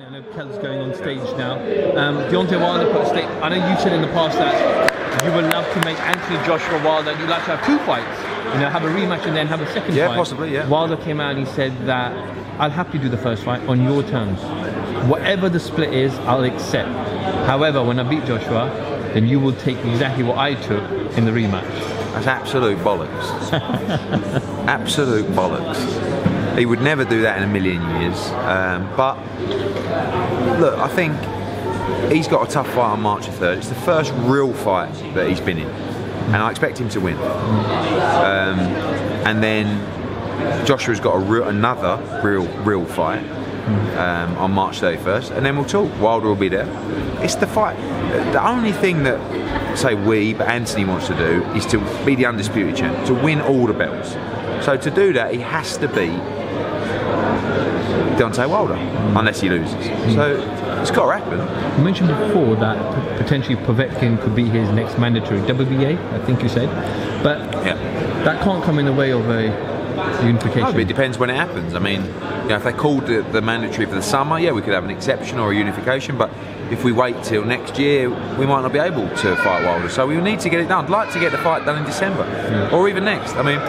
I know Kel's going on stage now. Deontay Wilder put a statement. I know you said in the past that you would love to make Anthony Joshua Wilder. You'd like to have 2 fights. You know, have a rematch and then have a second fight. Yeah, possibly, yeah. Wilder came out and he said that I'll happily do the first fight on your terms. Whatever the split is, I'll accept. However, when I beat Joshua, then you will take exactly what I took in the rematch. That's absolute bollocks. Absolute bollocks. He would never do that in a million years. But look, I think he's got a tough fight on March the 3rd. It's the first real fight that he's been in, and I expect him to win. And then Joshua's got another real fight on March 31st, and then we'll talk. Wilder will be there. It's the fight. The only thing that, say but Anthony wants to do is to be the undisputed champ, to win all the belts. So to do that, he has to be Deontay Wilder, unless he loses. So it's got to happen. You mentioned before that potentially Povetkin could be his next mandatory WBA, I think you said, but yeah, that can't come in the way of a unification. No, but it depends when it happens. I mean, you know, if they called the mandatory for the summer, yeah, we could have an exception or a unification, but if we wait till next year, we might not be able to fight Wilder. So we need to get it done. I'd like to get the fight done in December, or even next. I mean,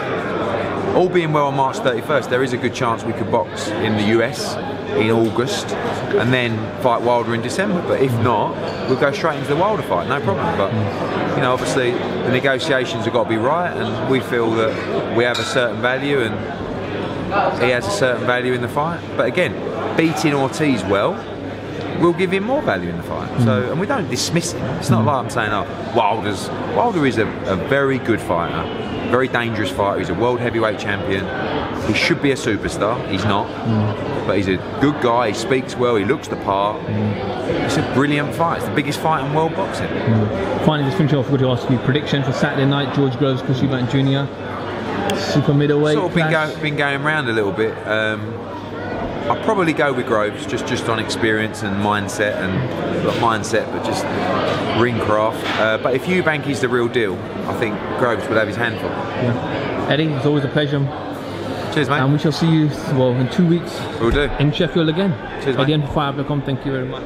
all being well on March 31st, there is a good chance we could box in the US in August and then fight Wilder in December. But if not, we'll go straight into the Wilder fight, no problem. But you know, obviously the negotiations have got to be right, and we feel that we have a certain value and he has a certain value in the fight. But again, beating Ortiz well will give him more value in the fight. So, and we don't dismiss him. It's not like I'm saying, oh, Wilder is a very good fighter, very dangerous fighter. He's a world heavyweight champion. He should be a superstar. He's not, but he's a good guy. He speaks well. He looks the part. It's a brilliant fight. It's the biggest fight in world boxing. Finally, just finishing off, I've got to ask you prediction for Saturday night. George Groves, Chris Eubank Jr. Super middleweight. Sort of been going around a little bit. I'll probably go with Groves, just on experience and mindset, and not mindset, but just ring craft. But if Eubank is the real deal, I think Groves will have his handful. Yeah. Eddie, it's always a pleasure. Cheers, mate. And we shall see you, well, in 2 weeks. Will do. In Sheffield again. Cheers, mate. Again, FightHype.com. Thank you very much.